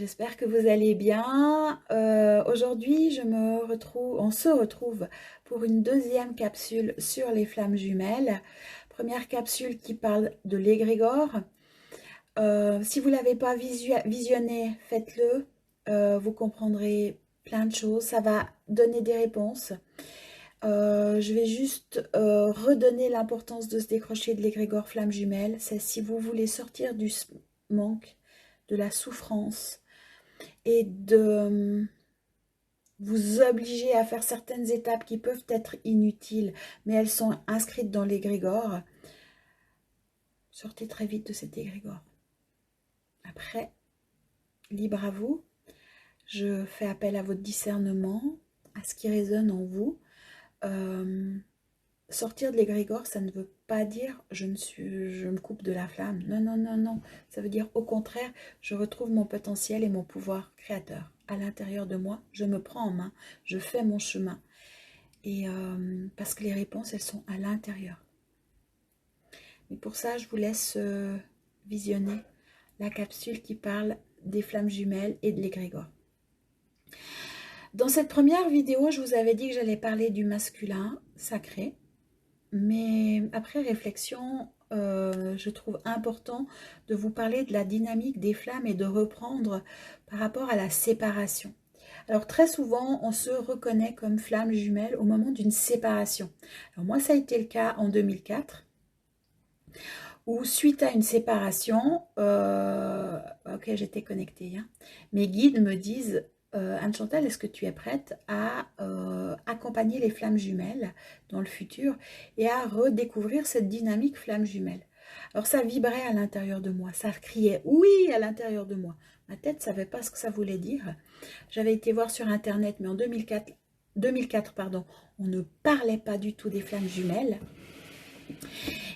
j'espère que vous allez bien. Aujourd'hui, on se retrouve pour une deuxième capsule sur les flammes jumelles. Première capsule qui parle de l'égrégore. Si vous ne l'avez pas visionné, faites-le. Vous comprendrez plein de choses. Ça va donner des réponses. Je vais juste redonner l'importance de se décrocher de l'égrégore flamme jumelle. C'est si vous voulez sortir du manque, de la souffrance et de vous obliger à faire certaines étapes qui peuvent être inutiles, mais elles sont inscrites dans l'égrégore. Sortez très vite de cet égrégore. Après, libre à vous. Je fais appel à votre discernement, à ce qui résonne en vous. Sortir de l'égrégore, ça ne veut pas dire je me coupe de la flamme. Non, non, non, non. Ça veut dire au contraire, je retrouve mon potentiel et mon pouvoir créateur. À l'intérieur de moi, je me prends en main, je fais mon chemin. Et parce que les réponses, elles sont à l'intérieur. Mais pour ça, je vous laisse visionner la capsule qui parle des flammes jumelles et de l'égrégore. Dans cette première vidéo, je vous avais dit que j'allais parler du masculin sacré. Mais après réflexion, je trouve important de vous parler de la dynamique des flammes et de reprendre par rapport à la séparation. Alors très souvent, on se reconnaît comme flamme jumelle au moment d'une séparation. Alors moi, ça a été le cas en 2004, où suite à une séparation, ok, j'étais connectée, hein, mes guides me disent Anne-Chantal, est-ce que tu es prête à accompagner les flammes jumelles dans le futur et à redécouvrir cette dynamique flamme jumelle? Alors ça vibrait à l'intérieur de moi, ça criait oui à l'intérieur de moi. Ma tête ne savait pas ce que ça voulait dire. J'avais été voir sur internet, mais en 2004 pardon, on ne parlait pas du tout des flammes jumelles.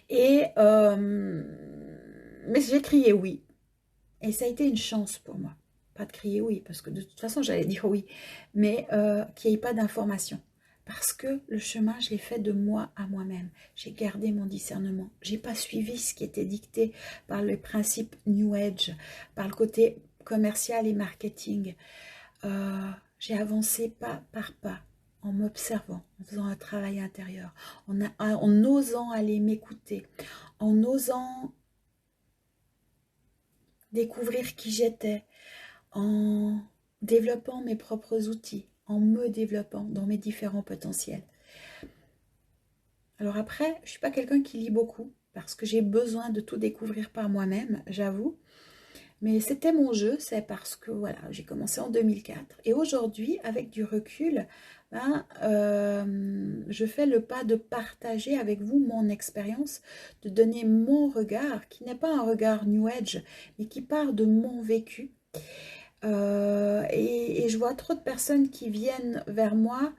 Et mais j'ai crié oui. Et ça a été une chance pour moi. Pas de crier oui, parce que de toute façon, j'allais dire oui. Mais qu'il n'y ait pas d'information. Parce que le chemin, je l'ai fait de moi à moi-même. J'ai gardé mon discernement. Je n'ai pas suivi ce qui était dicté par le principe New Age, par le côté commercial et marketing. J'ai avancé pas par pas, en m'observant, en faisant un travail intérieur, en osant aller m'écouter, en osant découvrir qui j'étais, en développant mes propres outils, en me développant dans mes différents potentiels. Alors après, je ne suis pas quelqu'un qui lit beaucoup, parce que j'ai besoin de tout découvrir par moi-même, j'avoue. Mais c'était mon jeu, c'est parce que voilà, j'ai commencé en 2004. Et aujourd'hui, avec du recul, je fais le pas de partager avec vous mon expérience, de donner mon regard, qui n'est pas un regard New Age, mais qui part de mon vécu. Et je vois trop de personnes qui viennent vers moi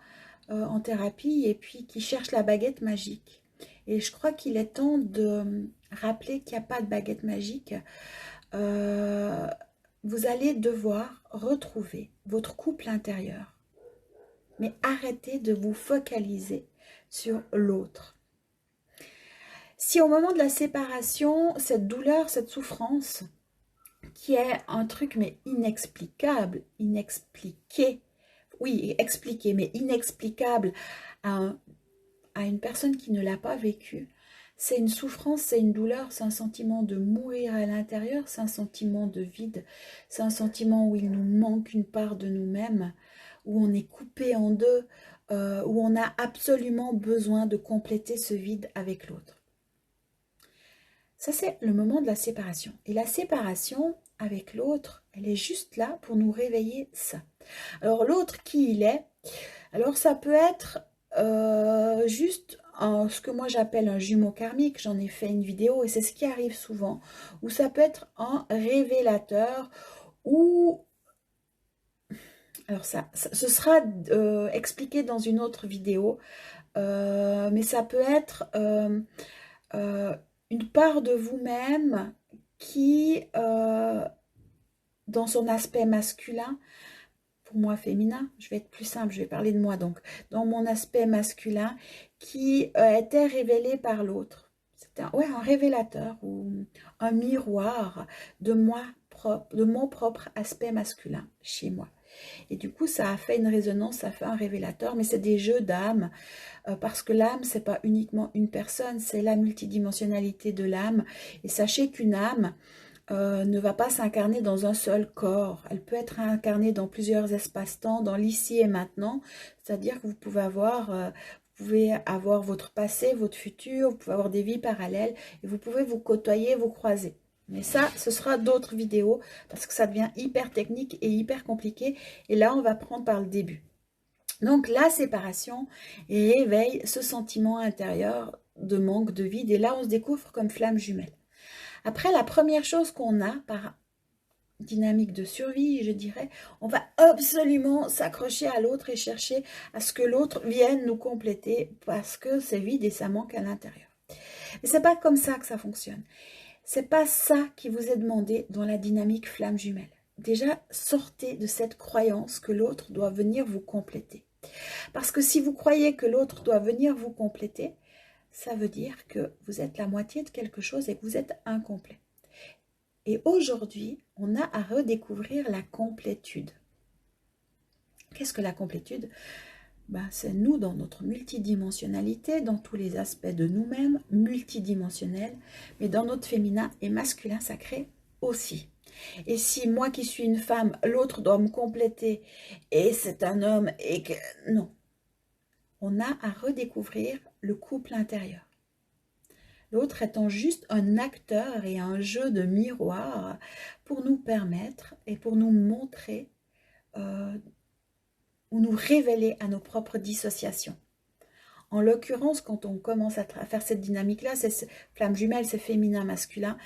en thérapie et puis qui cherchent la baguette magique. Et je crois qu'il est temps de rappeler qu'il n'y a pas de baguette magique. Vous allez devoir retrouver votre couple intérieur. Mais arrêtez de vous focaliser sur l'autre. Si au moment de la séparation, cette douleur, cette souffrance, qui est un truc mais inexplicable, inexpliqué, oui, expliqué, mais inexplicable à une personne qui ne l'a pas vécu, c'est une souffrance, c'est une douleur, c'est un sentiment de mourir à l'intérieur, c'est un sentiment de vide, c'est un sentiment où il nous manque une part de nous-mêmes, où on est coupé en deux, où on a absolument besoin de compléter ce vide avec l'autre. Ça, c'est le moment de la séparation. Et la séparation avec l'autre, elle est juste là pour nous réveiller ça. Alors, l'autre, qui il est? Alors, ça peut être juste ce que moi j'appelle un jumeau karmique, j'en ai fait une vidéo et c'est ce qui arrive souvent, ou ça peut être un révélateur, ou alors ce sera expliqué dans une autre vidéo, mais ça peut être une part de vous-même qui, dans son aspect masculin, pour moi féminin, je vais être plus simple, je vais parler de moi donc, dans mon aspect masculin, qui était révélé par l'autre. C'était un révélateur ou un miroir de moi de mon propre aspect masculin chez moi. Et du coup, ça a fait une résonance, ça a fait un révélateur, mais c'est des jeux d'âme, parce que l'âme, c'est pas uniquement une personne, c'est la multidimensionnalité de l'âme. Et sachez qu'une âme ne va pas s'incarner dans un seul corps. Elle peut être incarnée dans plusieurs espaces-temps, dans l'ici et maintenant, c'est-à-dire que vous pouvez avoir votre passé, votre futur, vous pouvez avoir des vies parallèles, et vous pouvez vous côtoyer, vous croiser. Mais ça, ce sera d'autres vidéos, parce que ça devient hyper technique et hyper compliqué. Et là, on va prendre par le début. Donc, la séparation réveille ce sentiment intérieur de manque, de vide. Et là, on se découvre comme flamme jumelle. Après, la première chose qu'on a par dynamique de survie, je dirais, on va absolument s'accrocher à l'autre et chercher à ce que l'autre vienne nous compléter parce que c'est vide et ça manque à l'intérieur. Mais c'est pas comme ça que ça fonctionne. C'est pas ça qui vous est demandé dans la dynamique flamme jumelle. Déjà, sortez de cette croyance que l'autre doit venir vous compléter. Parce que si vous croyez que l'autre doit venir vous compléter, ça veut dire que vous êtes la moitié de quelque chose et que vous êtes incomplet. Et aujourd'hui, on a à redécouvrir la complétude. Qu'est-ce que la complétude? C'est nous dans notre multidimensionnalité, dans tous les aspects de nous-mêmes, multidimensionnels, mais dans notre féminin et masculin sacré aussi. Et si moi qui suis une femme, l'autre doit me compléter et c'est un homme et que... Non. On a à redécouvrir le couple intérieur. L'autre étant juste un acteur et un jeu de miroir pour nous permettre et pour nous montrer ou nous révéler à nos propres dissociations. En l'occurrence, quand on commence à faire cette dynamique-là, c'est flamme jumelle, c'est féminin, masculin,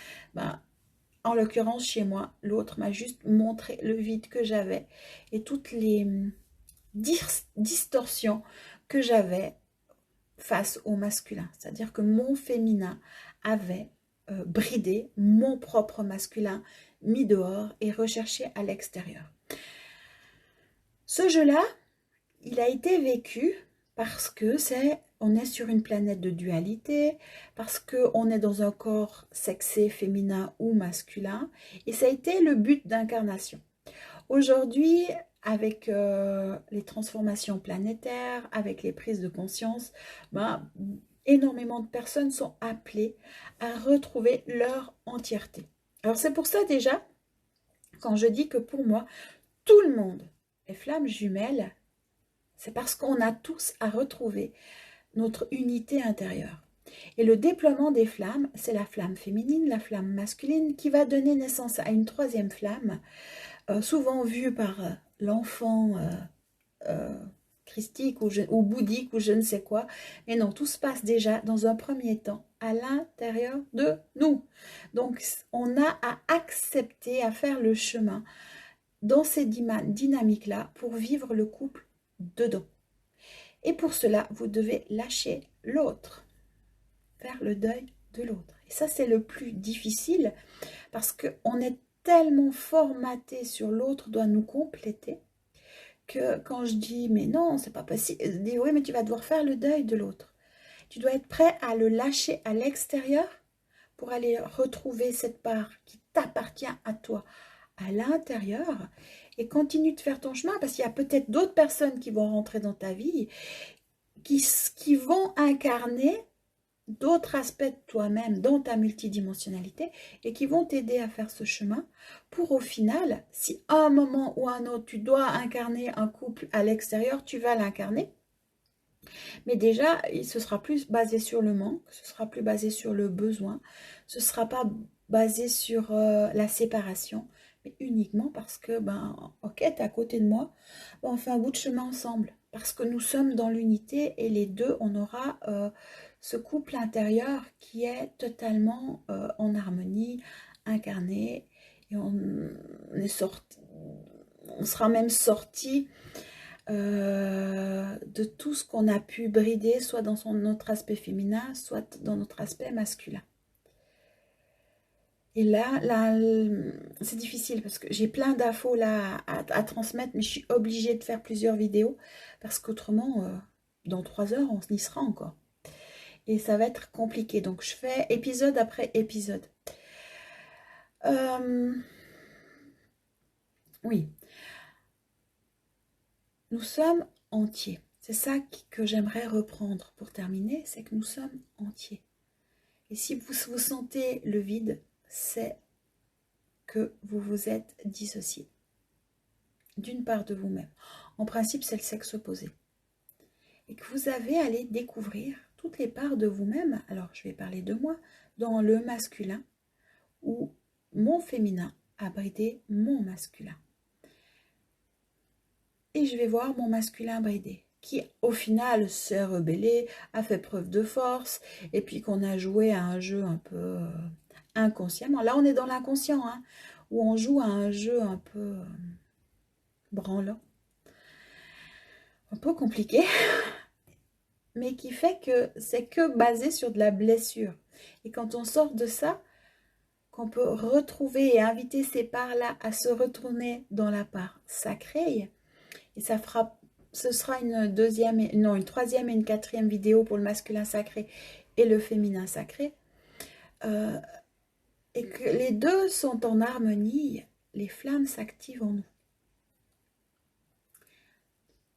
en l'occurrence, chez moi, l'autre m'a juste montré le vide que j'avais et toutes les distorsions que j'avais face au masculin. C'est-à-dire que mon féminin avait bridé mon propre masculin, mis dehors et recherché à l'extérieur. Ce jeu-là, il a été vécu parce que on est sur une planète de dualité, parce qu'on est dans un corps sexé, féminin ou masculin, et ça a été le but d'incarnation. Aujourd'hui, avec les transformations planétaires, avec les prises de conscience, énormément de personnes sont appelées à retrouver leur entièreté. Alors c'est pour ça déjà, quand je dis que pour moi, tout le monde est flamme jumelle, c'est parce qu'on a tous à retrouver notre unité intérieure. Et le déploiement des flammes, c'est la flamme féminine, la flamme masculine, qui va donner naissance à une troisième flamme, souvent vue par l'enfant christique ou bouddhique ou je ne sais quoi. Mais non, tout se passe déjà dans un premier temps à l'intérieur de nous. Donc, on a à accepter, à faire le chemin dans ces dynamiques-là pour vivre le couple dedans. Et pour cela, vous devez lâcher l'autre, faire le deuil de l'autre. Et ça, c'est le plus difficile parce qu'on est tellement formaté sur l'autre doit nous compléter que quand je dis mais non, c'est pas possible, je dis oui, mais tu vas devoir faire le deuil de l'autre. Tu dois être prêt à le lâcher à l'extérieur pour aller retrouver cette part qui t'appartient à toi à l'intérieur et continue de faire ton chemin parce qu'il y a peut-être d'autres personnes qui vont rentrer dans ta vie qui vont incarner d'autres aspects de toi-même dans ta multidimensionnalité et qui vont t'aider à faire ce chemin pour au final, si à un moment ou à un autre tu dois incarner un couple à l'extérieur, tu vas l'incarner. Mais déjà, ce sera plus basé sur le manque, ce sera plus basé sur le besoin, ce ne sera pas basé sur la séparation, mais uniquement parce que, ok, tu es à côté de moi, on fait un bout de chemin ensemble, parce que nous sommes dans l'unité et les deux, on aura ce couple intérieur qui est totalement en harmonie, incarné, et on sera même sorti de tout ce qu'on a pu brider, soit dans notre aspect féminin, soit dans notre aspect masculin. Et là c'est difficile parce que j'ai plein d'infos là à transmettre, mais je suis obligée de faire plusieurs vidéos parce qu'autrement, dans 3 heures, on y sera encore. Et ça va être compliqué. Donc, je fais épisode après épisode. Oui, nous sommes entiers. C'est ça que j'aimerais reprendre pour terminer, c'est que nous sommes entiers. Et si vous vous sentez le vide, c'est que vous vous êtes dissocié d'une part de vous-même. En principe, c'est le sexe opposé. Et que vous avez à aller découvrir toutes les parts de vous-même. Alors, je vais parler de moi, dans le masculin, où mon féminin a bridé mon masculin. Et je vais voir mon masculin bridé, qui au final s'est rebellé, a fait preuve de force, et puis qu'on a joué à un jeu un peu inconsciemment. Là, on est dans l'inconscient, hein, où on joue à un jeu un peu branlant, un peu compliqué, mais qui fait que c'est que basé sur de la blessure. Et quand on sort de ça, qu'on peut retrouver et inviter ces parts-là à se retourner dans la part sacrée, et ça fera, ce sera une deuxième, non, une troisième et une quatrième vidéo pour le masculin sacré et le féminin sacré, et que les deux sont en harmonie, les flammes s'activent en nous.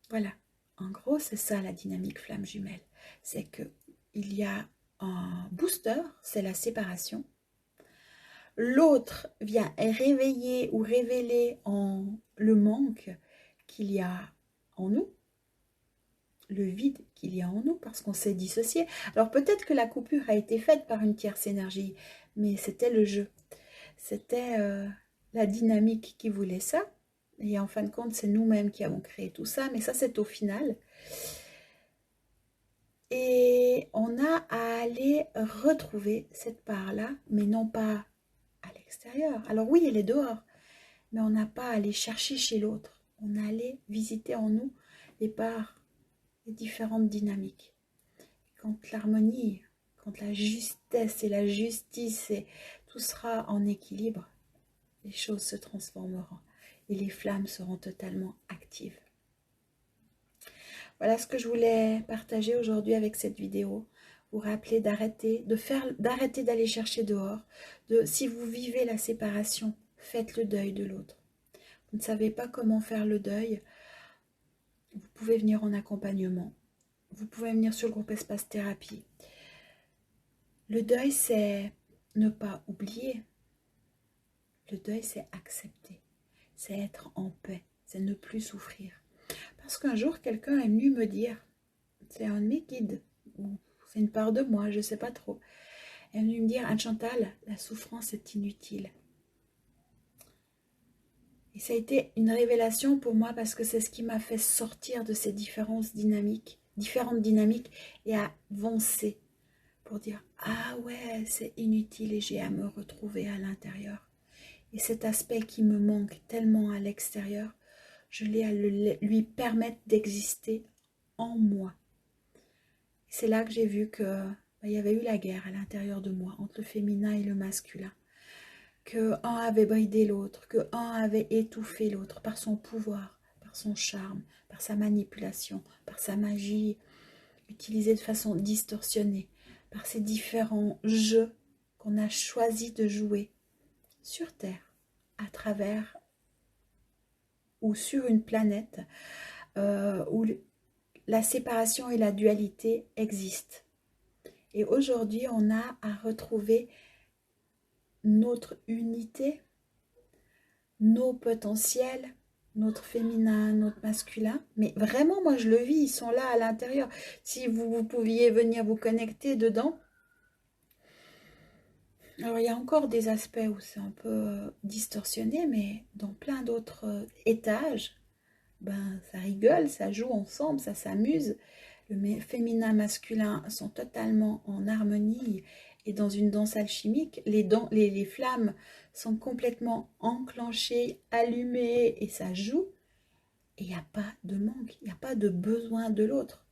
Voilà, en gros, c'est ça la dynamique flamme jumelle. C'est qu'il y a un booster, c'est la séparation. L'autre vient réveiller ou révéler le manque qu'il y a en nous, le vide qu'il y a en nous, parce qu'on s'est dissocié. Alors peut-être que la coupure a été faite par une tierce énergie, mais c'était le jeu. C'était la dynamique qui voulait ça. Et en fin de compte, c'est nous-mêmes qui avons créé tout ça, mais ça c'est au final. Et on a à aller retrouver cette part-là, mais non pas à l'extérieur. Alors oui, elle est dehors, mais on n'a pas à aller chercher chez l'autre. On a à aller visiter en nous les parts, les différentes dynamiques. Quand l'harmonie, quand la justesse et la justice, et tout sera en équilibre, les choses se transformeront et les flammes seront totalement actives. Voilà ce que je voulais partager aujourd'hui avec cette vidéo. Vous rappeler d'arrêter d'aller chercher dehors. Si vous vivez la séparation, faites le deuil de l'autre. Vous ne savez pas comment faire le deuil, vous pouvez venir en accompagnement. Vous pouvez venir sur le groupe Espace Thérapie. Le deuil, c'est ne pas oublier. Le deuil, c'est accepter. C'est être en paix. C'est ne plus souffrir. Parce qu'un jour, quelqu'un est venu me dire, c'est un de mes guides, ou c'est une part de moi, je ne sais pas trop. Elle est venue me dire, Anne-Chantal, la souffrance est inutile. Et ça a été une révélation pour moi parce que c'est ce qui m'a fait sortir de ces différentes dynamiques et avancer pour dire, ah ouais, c'est inutile et j'ai à me retrouver à l'intérieur. Et cet aspect qui me manque tellement à l'extérieur, je l'ai à lui permettre d'exister en moi. C'est là que j'ai vu que il y avait eu la guerre à l'intérieur de moi entre le féminin et le masculin, que un avait bridé l'autre, que un avait étouffé l'autre par son pouvoir, par son charme, par sa manipulation, par sa magie utilisée de façon distorsionnée, par ces différents jeux qu'on a choisi de jouer sur Terre, à travers ou sur une planète où la séparation et la dualité existent. Et aujourd'hui, on a à retrouver notre unité, nos potentiels, notre féminin, notre masculin. Mais vraiment, moi, je le vis, ils sont là à l'intérieur. Si vous pouviez venir vous connecter dedans. Alors, il y a encore des aspects où c'est un peu distorsionné, mais dans plein d'autres étages, ben, ça rigole, ça joue ensemble, ça s'amuse. Le féminin, masculin sont totalement en harmonie et dans une danse alchimique. Les flammes sont complètement enclenchées, allumées et ça joue. Et il n'y a pas de manque, il n'y a pas de besoin de l'autre.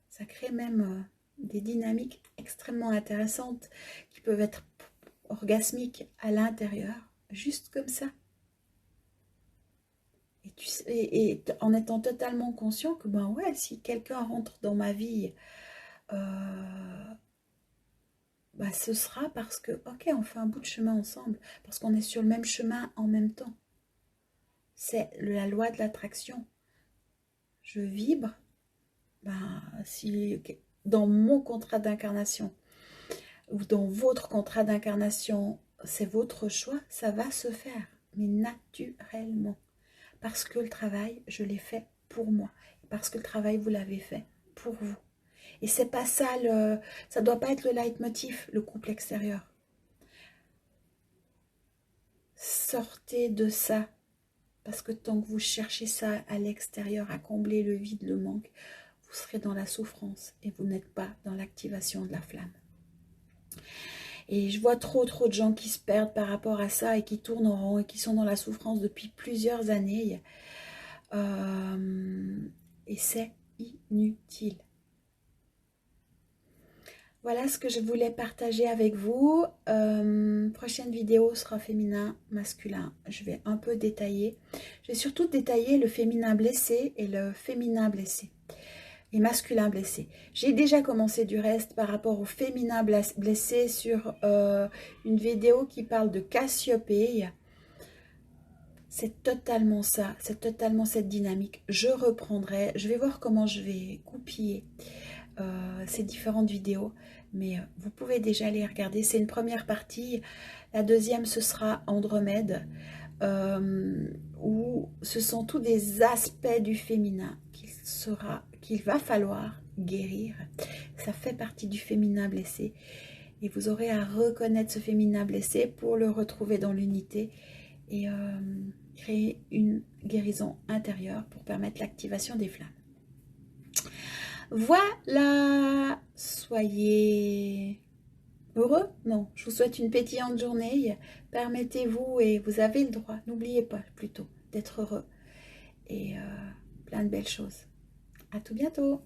Ça crée même des dynamiques extrêmement intéressantes qui peuvent être orgasmiques à l'intérieur, juste comme ça. Et en étant totalement conscient que, ben ouais, si quelqu'un rentre dans ma vie, bah ce sera parce que, ok, on fait un bout de chemin ensemble, parce qu'on est sur le même chemin en même temps. C'est la loi de l'attraction. Je vibre, ben, si dans mon contrat d'incarnation ou dans votre contrat d'incarnation, c'est votre choix, ça va se faire, mais naturellement. Parce que le travail, je l'ai fait pour moi. Parce que le travail, vous l'avez fait pour vous. Et c'est pas ça, ça doit pas être le leitmotiv, le couple extérieur. Sortez de ça. Parce que tant que vous cherchez ça à l'extérieur, à combler le vide, le manque, vous serez dans la souffrance et vous n'êtes pas dans l'activation de la flamme. Et je vois trop de gens qui se perdent par rapport à ça et qui tournent en rond et qui sont dans la souffrance depuis plusieurs années. Et c'est inutile. Voilà ce que je voulais partager avec vous. Prochaine vidéo sera féminin, masculin. Je vais un peu détailler. Je vais surtout détailler le féminin blessé et le féminin blessé. Et masculin blessé. J'ai déjà commencé du reste par rapport au féminin blessé sur une vidéo qui parle de Cassiopée. C'est totalement ça, c'est totalement cette dynamique. Je reprendrai, je vais voir comment je vais coupiller ces différentes vidéos, mais vous pouvez déjà les regarder. C'est une première partie. La deuxième, ce sera Andromède, où ce sont tous des aspects du féminin qu'il va falloir guérir. Ça fait partie du féminin blessé. Et vous aurez à reconnaître ce féminin blessé pour le retrouver dans l'unité et créer une guérison intérieure pour permettre l'activation des flammes. Voilà, soyez heureux. Non, je vous souhaite une pétillante journée. Permettez-vous, et vous avez le droit, n'oubliez pas plutôt, d'être heureux. Et plein de belles choses. À tout bientôt.